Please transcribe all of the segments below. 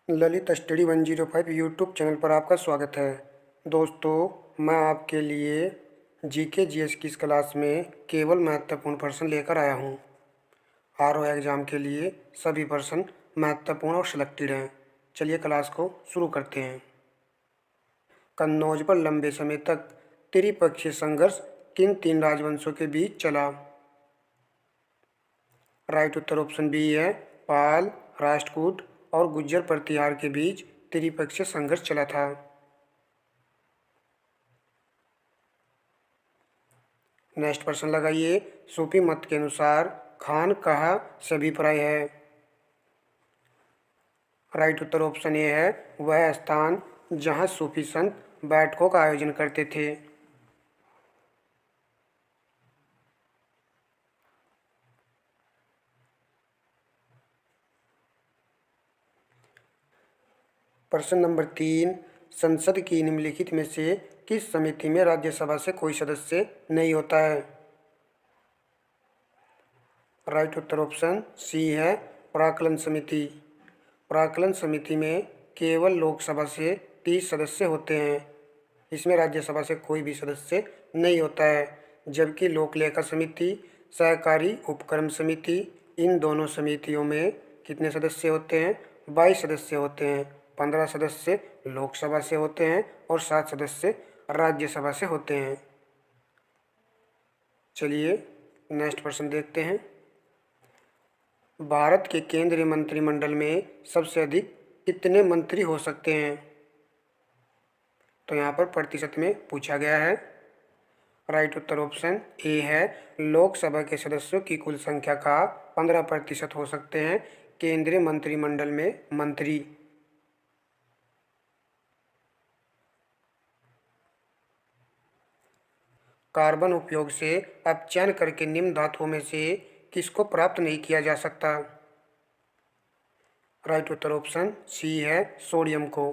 Lalit study 105 YouTube channel पर आपका स्वागत है। दोस्तों, मैं आपके लिए जीके जीएस की इस क्लास में केवल महत्वपूर्ण प्रश्न लेकर आया हूं। आरओ एग्ज़ाम के लिए सभी प्रश्न महत्वपूर्ण और सिलेक्टेड हैं। चलिए क्लास को शुरू करते हैं। कन्नौज पर लंबे समय तक त्रिपक्षीय संघर्ष किन तीन राजवंशों के बीच चला? राइट उत्तर ऑप्शन बी है, पाल, राष्ट्रकूट और गुर्जर प्रतिहार के बीच त्रिपक्षीय संघर्ष चला था। नेक्स्ट प्रश्न लगाइए। सूफी मत के अनुसार खान कहाँ से अभिप्राय है? राइट उत्तर ऑप्शन ए है, वह स्थान जहाँ सूफी संत बैठकों का आयोजन करते थे। प्रश्न नंबर 3, संसद की निम्नलिखित में से किस समिति में राज्यसभा से कोई सदस्य नहीं होता है? राइट उत्तर ऑप्शन सी है, प्राक्कलन समिति। प्राक्कलन समिति में केवल लोकसभा से 30 सदस्य होते हैं। इसमें राज्यसभा से कोई भी सदस्य नहीं होता है। जबकि लोक लेखा समिति, सहकारी उपक्रम समिति, इन दोनों समितियों में कितने सदस्य होते हैं? 22 सदस्य होते हैं। 15 सदस्य लोकसभा से होते हैं और 7 सदस्य राज्यसभा से होते हैं। चलिए नेक्स्ट प्रश्न देखते हैं। भारत के केंद्रीय मंत्रिमंडल में सबसे अधिक कितने मंत्री हो सकते हैं? तो यहाँ पर प्रतिशत में पूछा गया है। राइट उत्तर ऑप्शन ए है, लोकसभा के सदस्यों की कुल संख्या का 15% हो सकते हैं केंद्रीय मंत्रिमंडल में मंत्री। कार्बन उपयोग से अपचयन करके निम्न धातुओं में से किसको प्राप्त नहीं किया जा सकता? राइट उत्तर ऑप्शन सी है, सोडियम को।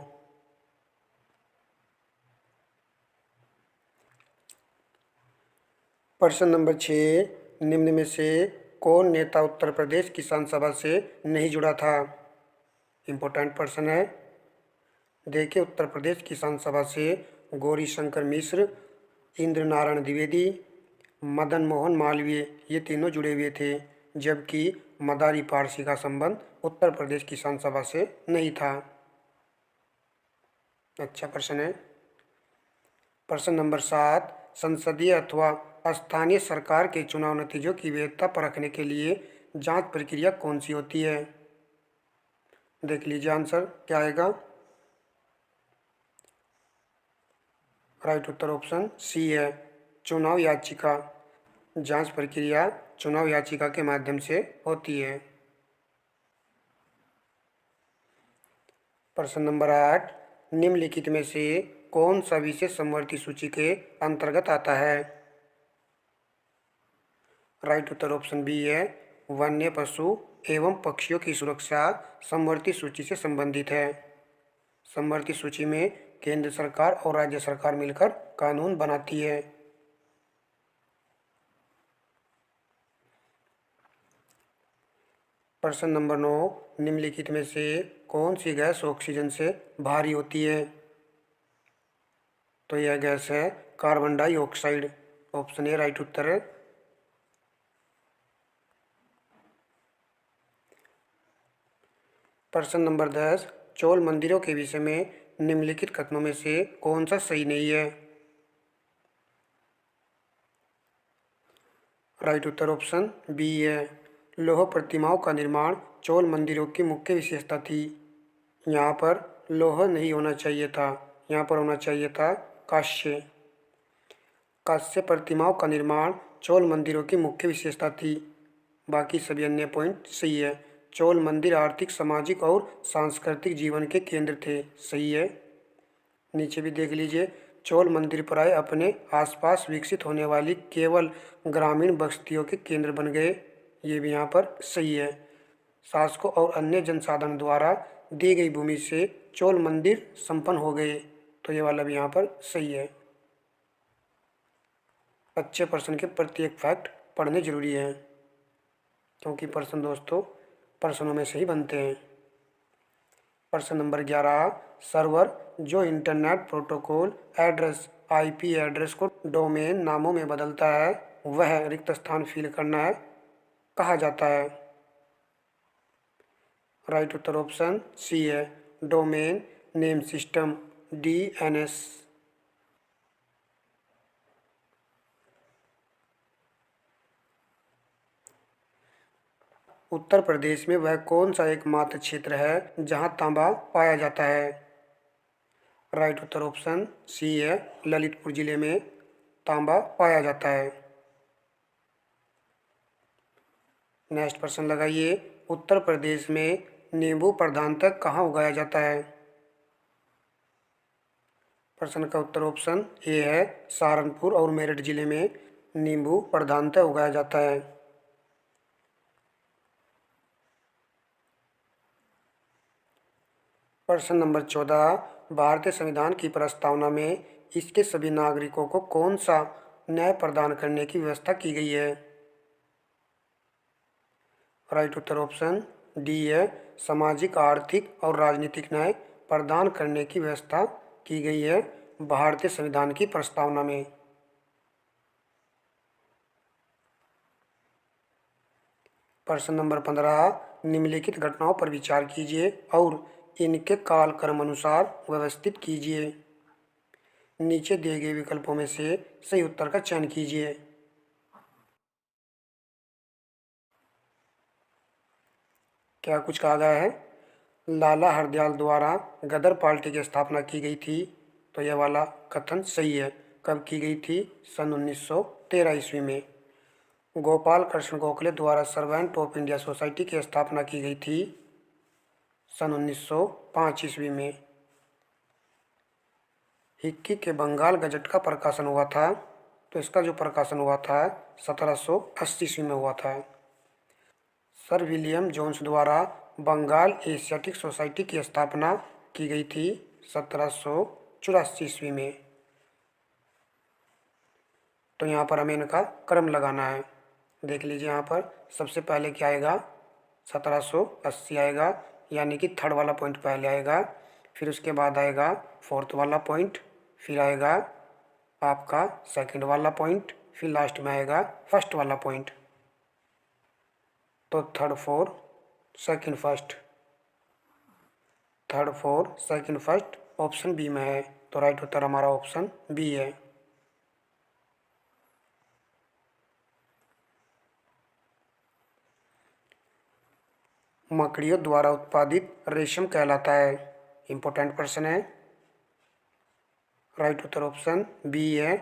प्रश्न नंबर 6, निम्न में से कौन नेता उत्तर प्रदेश किसान सभा से नहीं जुड़ा था? इम्पोर्टेंट प्रश्न है। देखिए, उत्तर प्रदेश किसान सभा से गौरी शंकर मिश्र, इंद्र नारायण द्विवेदी, मदन मोहन मालवीय, ये तीनों जुड़े हुए थे। जबकि मदारी पारसी का संबंध उत्तर प्रदेश किसान सभा से नहीं था। अच्छा प्रश्न है। प्रश्न नंबर 7, संसदीय अथवा स्थानीय सरकार के चुनाव नतीजों की वैधता परखने के लिए जांच प्रक्रिया कौन सी होती है? देख लीजिए आंसर क्या आएगा। राइट उत्तर ऑप्शन सी है, चुनाव याचिका। जांच प्रक्रिया चुनाव याचिका के माध्यम से होती है। प्रश्न नंबर 8, निम्नलिखित में से कौन सा विषय समवर्ती सूची के अंतर्गत आता है? राइट उत्तर ऑप्शन बी है, वन्य पशु एवं पक्षियों की सुरक्षा समवर्ती सूची से संबंधित है। समवर्ती सूची में केंद्र सरकार और राज्य सरकार मिलकर कानून बनाती है। प्रश्न नंबर 9, निम्नलिखित में से कौन सी गैस ऑक्सीजन से भारी होती है? तो यह गैस है carbon dioxide. Option A right उत्तर है। प्रश्न नंबर 10, चोल मंदिरों के विषय में निम्नलिखित कथनों में से कौन सा सही नहीं है? राइट उत्तर ऑप्शन बी है, लौह प्रतिमाओं का निर्माण चोल मंदिरों की मुख्य विशेषता थी। यहाँ पर लौह नहीं होना चाहिए था, यहाँ पर होना चाहिए था कांस्य। कांस्य प्रतिमाओं का निर्माण चोल मंदिरों की मुख्य विशेषता थी। बाकी सभी अन्य पॉइंट सही है। चोल मंदिर आर्थिक, सामाजिक और सांस्कृतिक जीवन के केंद्र थे। सही है। नीचे भी देख लीजिए, चोल मंदिर प्राय अपने आसपास विकसित होने वाली केवल ग्रामीण बस्तियों के केंद्र बन गए। ये भी यहाँ पर सही है। शासकों और अन्य जनसाधारण द्वारा दी गई भूमि से चोल मंदिर संपन्न हो गए। तो ये वाला भी यहाँ पर सही है। अच्छे प्रश्न के प्रत्येक फैक्ट पढ़ने जरूरी हैं, क्योंकि प्रश्न दोस्तों प्रश्नों में से ही बनते हैं। प्रश्न नंबर 11, सर्वर जो internet protocol address IP address को डोमेन नामों में बदलता है वह रिक्त स्थान फिल करना है कहा जाता है। राइट उत्तर ऑप्शन सी है, domain name system, DNS. Uttar Pradesh में वह कौन सा एकमात्र क्षेत्र है जहां तांबा पाया जाता है। राइट उत्तर ऑप्शन सी है, ललितपुर जिले में तांबा पाया जाता है। नेक्स्ट प्रश्न लगाइए, उत्तर प्रदेश में नींबू प्रधानतः कहाँ उगाया जाता है। प्रश्न का उत्तर ऑप्शन ए है, सहारनपुर और मेरठ जिले में नींबू प्रधानतः उगाया जाता है। प्रश्न नंबर 14, भारतीय संविधान की प्रस्तावना में इसके सभी नागरिकों को कौन सा न्याय प्रदान करने की व्यवस्था की गई है। राइट उत्तर ऑप्शन डी है, सामाजिक आर्थिक और राजनीतिक न्याय प्रदान करने की व्यवस्था की गई है भारतीय संविधान की प्रस्तावना में। प्रश्न नंबर 15, निम्नलिखित घटनाओं पर विचार कीजिए और इनके कालक्रम अनुसार व्यवस्थित कीजिए। नीचे दिए गए विकल्पों में से सही उत्तर का चयन कीजिए। क्या कुछ कहा गया है, लाला हरदयाल द्वारा गदर पार्टी की स्थापना की गई थी, तो यह वाला कथन सही है। कब की गई थी, सन 1913 ईस्वी में। गोपाल कृष्ण गोखले द्वारा सर्वेंट ऑफ इंडिया सोसाइटी की स्थापना की गई थी, सन 1905 ईस्वी में। हिक्की के बंगाल गजट का प्रकाशन हुआ था, तो इसका जो प्रकाशन हुआ था 1780 ईस्वी में हुआ था। सर विलियम जोन्स द्वारा बंगाल एशियाटिक सोसाइटी की स्थापना की गई थी 1784 ईस्वी में। तो यहाँ पर हमें इनका क्रम लगाना है। देख लीजिए, यहाँ पर सबसे पहले क्या आएगा, 1780 आएगा, यानी कि थर्ड वाला पॉइंट पहले आएगा, फिर उसके बाद आएगा फोर्थ वाला पॉइंट, फिर आएगा आपका सेकंड वाला पॉइंट, फिर लास्ट में आएगा फर्स्ट वाला पॉइंट। तो third four second first, third four second first option B में है। तो राइट उत्तर हमारा ऑप्शन बी है। मकड़ियों द्वारा उत्पादित रेशम कहलाता है। इंपॉर्टेंट प्रश्न है। राइट उत्तर ऑप्शन बी है,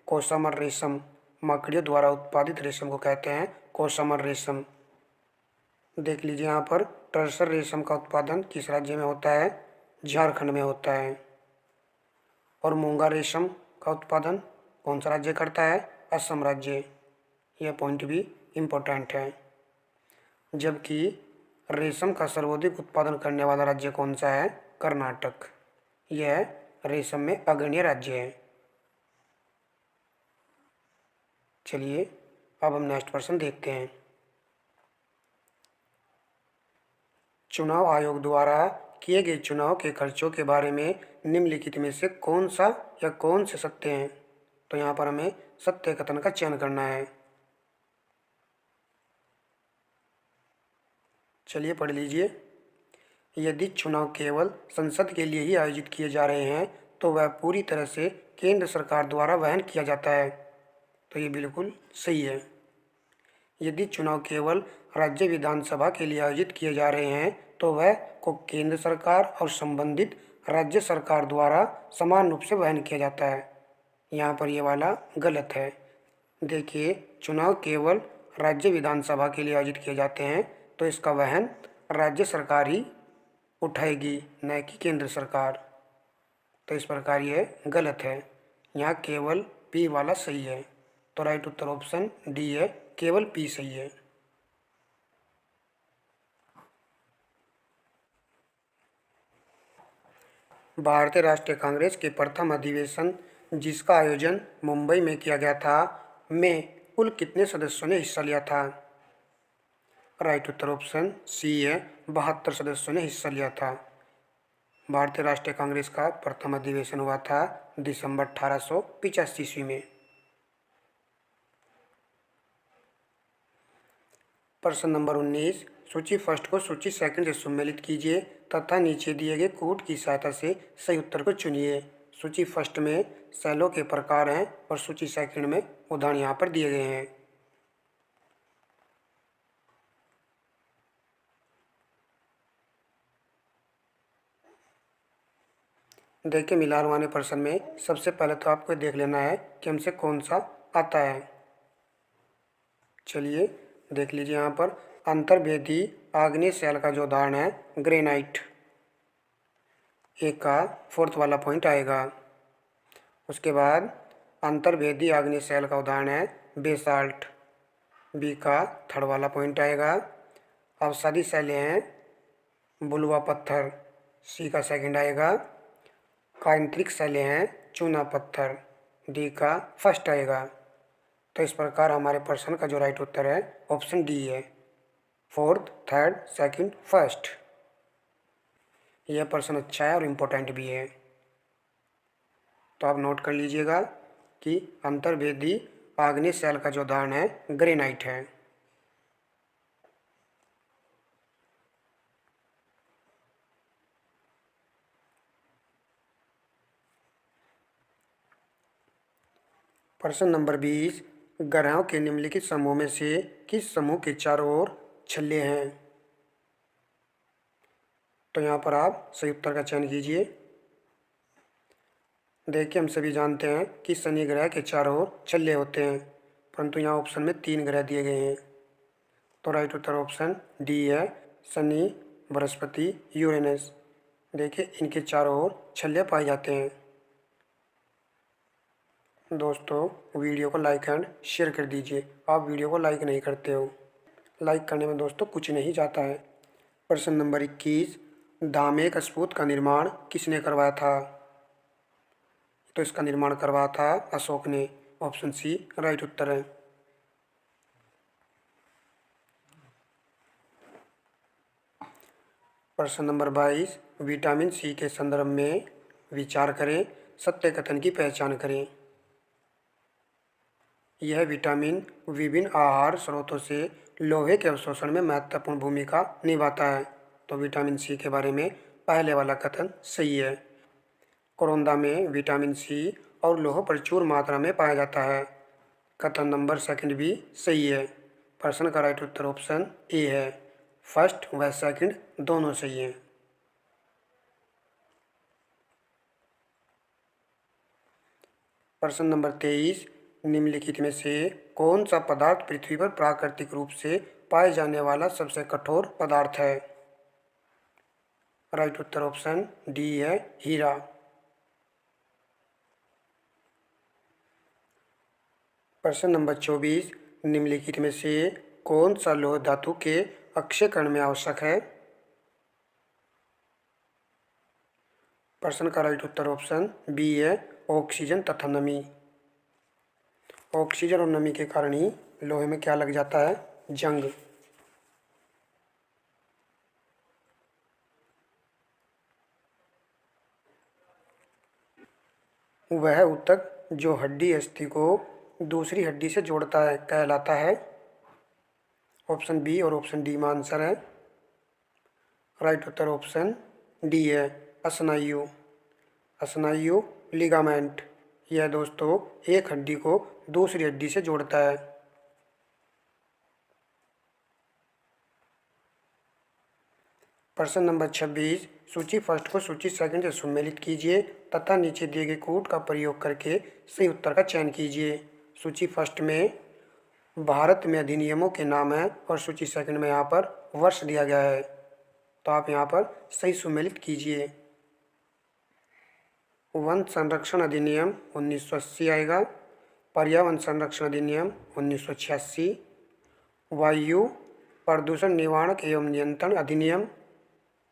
कोसामर रेशम। मकड़ियों द्वारा उत्पादित रेशम को कहते हैं कोसामर रेशम। देख लीजिए, यहाँ पर टर्सर रेशम का उत्पादन किस राज्य में होता है, झारखंड में होता है। और मूंगा रेशम का उत्पादन कौन सा राज्य करता है, असम राज्य। यह पॉइंट भी इम्पोर्टेंट है। जबकि रेशम का सर्वाधिक उत्पादन करने वाला राज्य कौन सा है, कर्नाटक। यह रेशम में अग्रणी राज्य है। चलिए अब हम नेक्स्ट प्रश्न देखते हैं। चुनाव आयोग द्वारा किए गए चुनाव के खर्चों के बारे में निम्नलिखित में से कौन सा या कौन से सत्य हैं। तो यहाँ पर हमें सत्य कथन का चयन करना है। चलिए पढ़ लीजिए। यदि चुनाव केवल संसद के लिए ही आयोजित किए जा रहे हैं तो वह पूरी तरह से केंद्र सरकार द्वारा वहन किया जाता है। तो ये बिल्कुल सही है। यदि चुनाव केवल राज्य विधानसभा के लिए आयोजित किए जा रहे हैं तो वह को केंद्र सरकार और संबंधित राज्य सरकार द्वारा समान रूप से वहन किया जाता है। यहाँ पर ये वाला गलत है। देखिए, चुनाव केवल राज्य विधानसभा के लिए आयोजित किए जाते हैं तो इसका वहन राज्य सरकार ही उठाएगी, न कि केंद्र सरकार। तो इस प्रकार यह गलत है। यहाँ केवल पी वाला सही है। तो राइट उत्तर ऑप्शन डी है, केवल पी सही है। भारतीय राष्ट्रीय कांग्रेस के प्रथम अधिवेशन जिसका आयोजन मुंबई में किया गया था, में कुल कितने सदस्यों ने हिस्सा लिया था। राइट उत्तर ऑप्शन सी है, 72 सदस्यों ने हिस्सा लिया था। भारतीय राष्ट्रीय कांग्रेस का प्रथम अधिवेशन हुआ था दिसंबर 1885 ईस्वी में। प्रश्न नंबर 19, सूची फर्स्ट को सूची सेकंड से सम्मिलित कीजिए तथा नीचे दिए गए कूट की सहायता से सही उत्तर को चुनिए। सूची फर्स्ट में सेलों के प्रकार हैं और सूची सेकंड में उदाहरण यहाँ पर दिए गए हैं। देखिए, मिलान वाले प्रश्न में सबसे पहले तो आपको देख लेना है कि हमसे कौन सा आता है। चलिए देख लीजिए यहाँ पर अंतर्वेदी आग्नेय शैल का जो उदाहरण है ग्रेनाइट, एक का फोर्थ वाला पॉइंट आएगा। उसके बाद अंतर्वेदी आग्नेय शैल का उदाहरण है बेसाल्ट, बी का थर्ड वाला पॉइंट आएगा। अवसादी शैलें हैं बुलवा पत्थर, सी का सेकंड आएगा। कांतरिक शैलें हैं चूना पत्थर, डी का फर्स्ट आएगा। तो इस प्रकार हमारे प्रश्न का जो राइट उत्तर है ऑप्शन डी है, फोर्थ, थर्ड, सेकंड, फर्स्ट। यह प्रश्न अच्छा है और इम्पोर्टेंट भी है, तो आप नोट कर लीजिएगा कि अंतर्वेदी आग्नेय शैल का जो उदाहरण है ग्रेनाइट है। प्रश्न नंबर 20, ग्रहों के निम्नलिखित समूह में से किस समूह के चारों ओर छल्ले हैं? तो यहाँ पर आप सही उत्तर का चयन कीजिए। देखिए, हम सभी जानते हैं कि शनि ग्रह के चारों ओर छल्ले होते हैं, परंतु यहाँ ऑप्शन में 3 ग्रह दिए गए हैं। तो राइट उत्तर ऑप्शन डी है, शनि, बृहस्पति, यूरेनस। देखिए, इनके चारों ओर छल्ले पाए जाते हैं। दोस्तों, वीडियो को लाइक एंड शेयर कर दीजिए। आप वीडियो को लाइक नहीं करते हो। लाइक करने में दोस्तों कुछ नहीं जाता है। प्रश्न नंबर 21, धामेक स्फूत का निर्माण किसने करवाया था? तो इसका निर्माण करवाया था अशोक ने। ऑप्शन सी राइट उत्तर है। प्रश्न नंबर 22, विटामिन सी के संदर्भ में विचार करें, सत्य कथन की पहचान करें। यह विटामिन विभिन्न आहार स्रोतों से लोहे के अवशोषण में महत्वपूर्ण भूमिका निभाता है। तो विटामिन सी के बारे में पहले वाला कथन सही है। कोरोंदा में विटामिन सी और लोह प्रचुर मात्रा में पाया जाता है। कथन नंबर सेकंड भी सही है। प्रश्न का राइट उत्तर ऑप्शन ए है, फर्स्ट व सेकंड दोनों सही हैं। प्रश्न नंबर 23, निम्नलिखित में से कौन सा पदार्थ पृथ्वी पर प्राकृतिक रूप से पाए जाने वाला सबसे कठोर पदार्थ है? राइट उत्तर ऑप्शन डी है, हीरा। प्रश्न नंबर 24, निम्नलिखित में से कौन सा लोह धातु के अक्षयकरण में आवश्यक है? प्रश्न का राइट उत्तर ऑप्शन बी है, ऑक्सीजन तथा नमी। ऑक्सीजन और नमी के कारण ही लोहे में क्या लग जाता है? जंग। वह ऊतक जो हड्डी अस्थि को दूसरी हड्डी से जोड़ता है कहलाता है। ऑप्शन बी और ऑप्शन डी में आंसर है। राइट उत्तर ऑप्शन डी है, स्नायु। स्नायु लिगामेंट, यह दोस्तों एक हड्डी को दूसरी हड्डी से जोड़ता है। प्रश्न नंबर 26, सूची फर्स्ट को सूची सेकंड से सम्मिलित कीजिए तथा नीचे दिए गए कोड का प्रयोग करके सही उत्तर का चयन कीजिए। सूची फर्स्ट में भारत में अधिनियमों के नाम है और सूची सेकंड में यहाँ पर वर्ष दिया गया है, तो आप यहाँ पर सही सम्मिलित कीजिए। वन संरक्षण अधिनियम 1980 आएगा, पर्यावरण संरक्षण अधिनियम 1986, वायु प्रदूषण निवारक एवं नियंत्रण अधिनियम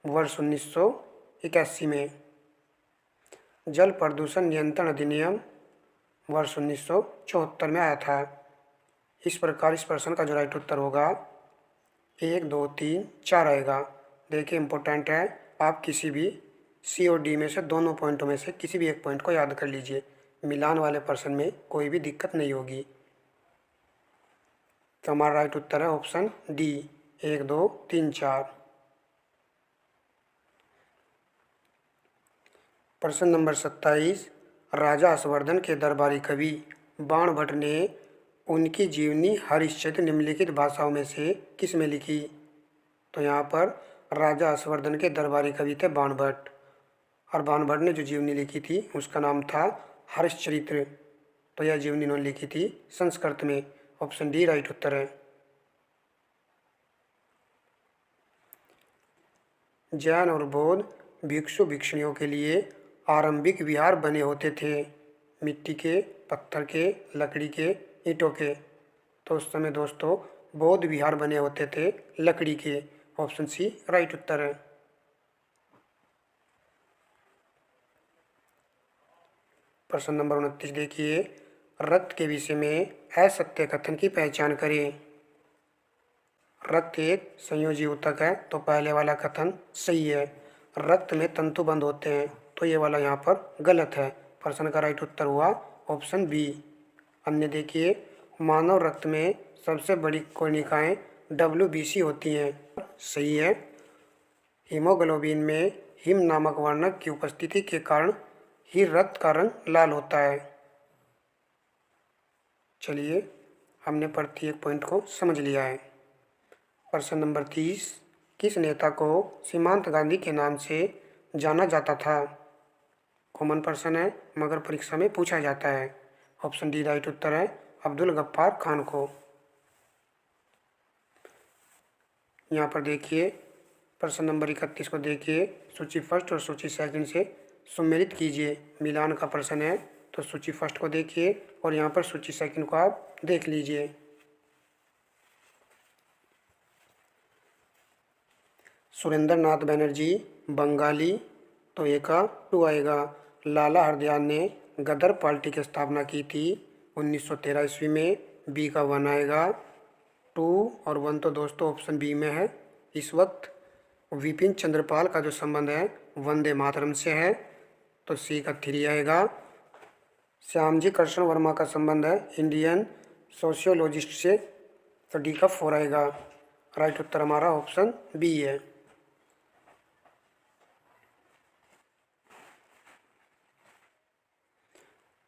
वर्ष 1981 में, जल प्रदूषण नियंत्रण अधिनियम वर्ष 1974 में आया था। इस प्रकार इस प्रश्न का जो राइट उत्तर होगा 1, 2, 3, 4 आएगा। देखिए, इम्पोर्टेंट है, आप किसी भी सी और डी में से दोनों पॉइंटों में से किसी भी एक पॉइंट को याद कर लीजिए, मिलान वाले प्रश्न में कोई भी दिक्कत नहीं होगी। तो हमारा राइट उत्तर है ऑप्शन डी, 1 2 3 4। प्रश्न नंबर 27, राजा हर्षवर्धन के दरबारी कवि बाणभट्ट ने उनकी जीवनी हरिश्चंद्र निम्नलिखित भाषाओं में से किस में लिखी? तो यहाँ पर राजा हर्षवर्धन के दरबारी कवि थे बाणभट्ट, और बाणभट्ट ने जो जीवनी लिखी थी उसका नाम था हरिश्चरित्र। तो यह जीवनी उन्होंने लिखी थी संस्कृत में। ऑप्शन डी राइट उत्तर है। जैन और बौद्ध भिक्षु भिक्षुणियों के लिए आरंभिक विहार बने होते थे, मिट्टी के, पत्थर के, लकड़ी के, ईंटों के। तो उस समय दोस्तों बौद्ध विहार बने होते थे लकड़ी के। ऑप्शन सी राइट उत्तर है। प्रश्न नंबर 29 देखिए, रक्त के विषय में असत्य कथन की पहचान करें। रक्त एक संयोजी ऊतक है, तो पहले वाला कथन सही है। रक्त में तंतुबंध होते हैं, तो ये वाला यहाँ पर गलत है। प्रश्न का राइट उत्तर हुआ ऑप्शन बी। अन्य देखिए, मानव रक्त में सबसे बड़ी कोशिकाएं WBC होती हैं, सही है। हीमोग्लोबिन में हिम नामक वर्णक की उपस्थिति के कारण ही रक्त का रंग लाल होता है। चलिए, हमने प्रत्येक पॉइंट को समझ लिया है। प्रश्न नंबर 30, किस नेता को सीमांत गांधी के नाम से जाना जाता था? कॉमन प्रश्न है मगर परीक्षा में पूछा जाता है। ऑप्शन डी राइट उत्तर है, अब्दुल गफ्फार खान को। यहाँ पर देखिए, प्रश्न नंबर 31 को देखिए, सूची फर्स्ट और सूची सेकंड से सुमेलित कीजिए। मिलान का प्रश्न है, तो सूची फर्स्ट को देखिए और यहाँ पर सूची सेकंड को आप देख लीजिए। सुरेंद्र नाथ बनर्जी बंगाली, तो ए का 2 आएगा। लाला हरदयाल ने गदर पार्टी की स्थापना की थी 1913 ईस्वी में, बी का 1 आएगा। 2 और 1 तो दोस्तों ऑप्शन बी में है। इस वक्त विपिन चंद्रपाल का जो संबंध है वंदे मातरम से है, तो सी का 3 आएगा। श्यामजी कृष्ण वर्मा का संबंध है इंडियन सोशियोलॉजिस्ट से, तो डी का 4 आएगा। राइट उत्तर हमारा ऑप्शन बी है।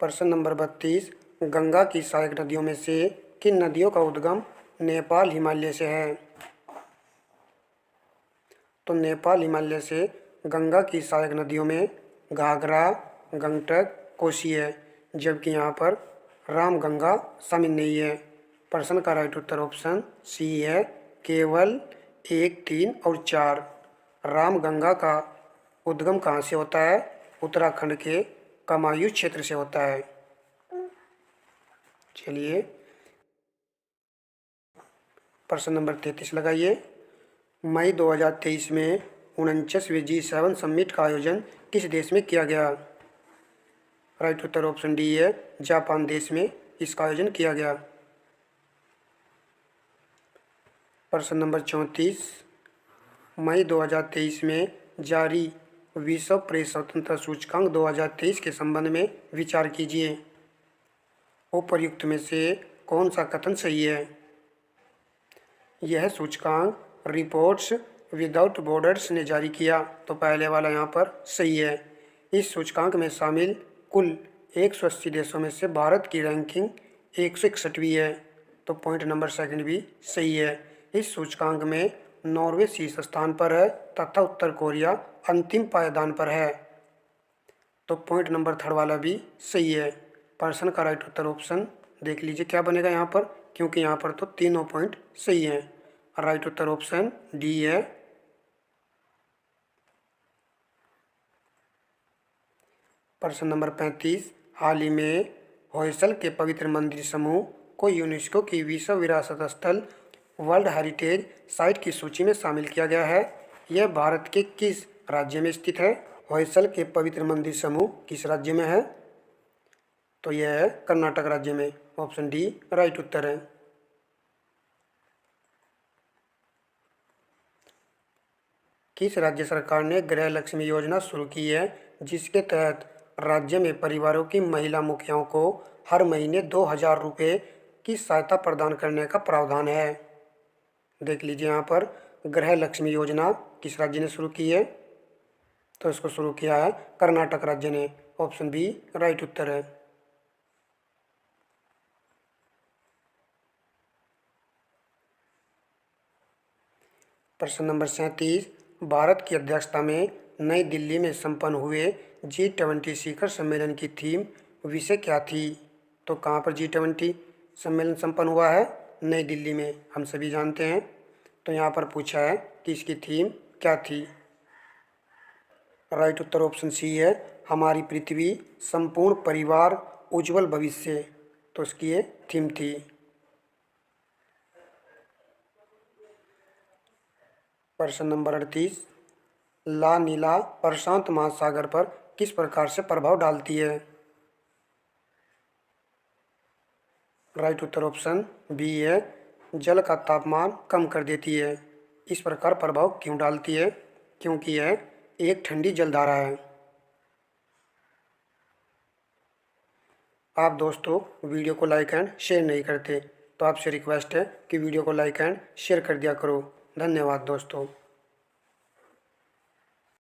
प्रश्न नंबर 32, गंगा की सहायक नदियों में से किन नदियों का उद्गम नेपाल हिमालय से है? तो नेपाल हिमालय से गंगा की सहायक नदियों में घाघरा, गंडक, कोसी है, जबकि यहाँ पर रामगंगा शामिल नहीं है। प्रश्न का राइट उत्तर ऑप्शन सी है, केवल 1, 3 और 4। रामगंगा का उद्गम कहाँ से होता है? उत्तराखंड के कमायूं क्षेत्र से होता है। चलिए, प्रश्न नंबर 33 लगाइए। मई 2023 में 49वें G7 समिट का आयोजन किस देश में किया गया? राइट उत्तर ऑप्शन डी है, जापान देश में इसका आयोजन किया गया। प्रश्न नंबर 34, मई 2023 में जारी विश्व प्रेस स्वतंत्रता सूचकांक 2023 के संबंध में विचार कीजिए। उपर्युक्त में से कौन सा कथन सही है? यह सूचकांक रिपोर्ट्स विदाउट बॉर्डर्स ने जारी किया, तो पहले वाला यहाँ पर सही है। इस सूचकांक में शामिल कुल 180 देशों में से भारत की रैंकिंग 161वीं है, तो पॉइंट नंबर सेकंड भी सही है। इस सूचकांक में नॉर्वे शीर्ष स्थान पर है तथा उत्तर कोरिया अंतिम पायदान पर है, तो पॉइंट नंबर थर्ड वाला भी सही है। प्रश्न का राइट उत्तर ऑप्शन देख लीजिए क्या बनेगा यहाँ पर, क्योंकि यहाँ पर तो तीनों पॉइंट सही हैं। राइट उत्तर ऑप्शन डी है। प्रश्न नंबर 35, हाल ही में होयसल के पवित्र मंदिर समूह को यूनेस्को की विश्व विरासत स्थल वर्ल्ड हेरिटेज साइट की सूची में शामिल किया गया है। यह भारत के किस राज्य में स्थित है? होयसल के पवित्र मंदिर समूह किस राज्य में है? तो यह है कर्नाटक राज्य में। ऑप्शन डी राइट उत्तर है। किस राज्य सरकार ने गृह लक्ष्मी योजना शुरू की है, जिसके तहत राज्य में परिवारों की महिला मुखियाओं को हर महीने 2,000 रुपये की सहायता प्रदान करने का प्रावधान है। देख लीजिए यहाँ पर गृह लक्ष्मी योजना किस राज्य ने शुरू की है, तो इसको शुरू किया है कर्नाटक राज्य ने। ऑप्शन बी राइट उत्तर है। प्रश्न नंबर 37, भारत की अध्यक्षता में नई दिल्ली में संपन्न हुए G20 शिखर सम्मेलन की थीम विषय क्या थी? तो कहाँ पर G20 सम्मेलन संपन्न हुआ है? नई दिल्ली में, हम सभी जानते हैं। तो यहाँ पर पूछा है कि इसकी थीम क्या थी। राइट उत्तर ऑप्शन सी है, हमारी पृथ्वी संपूर्ण परिवार उज्जवल भविष्य। तो इसकी ये थीम थी। प्रश्न नंबर 38, ला नीला प्रशांत महासागर पर किस प्रकार से प्रभाव डालती है? राइट उत्तर ऑप्शन बी है, जल का तापमान कम कर देती है। इस प्रकार प्रभाव क्यों डालती है? क्योंकि यह एक ठंडी जलधारा है। आप दोस्तों वीडियो को लाइक एंड शेयर नहीं करते, तो आपसे रिक्वेस्ट है कि वीडियो को लाइक एंड शेयर कर दिया करो। धन्यवाद दोस्तों।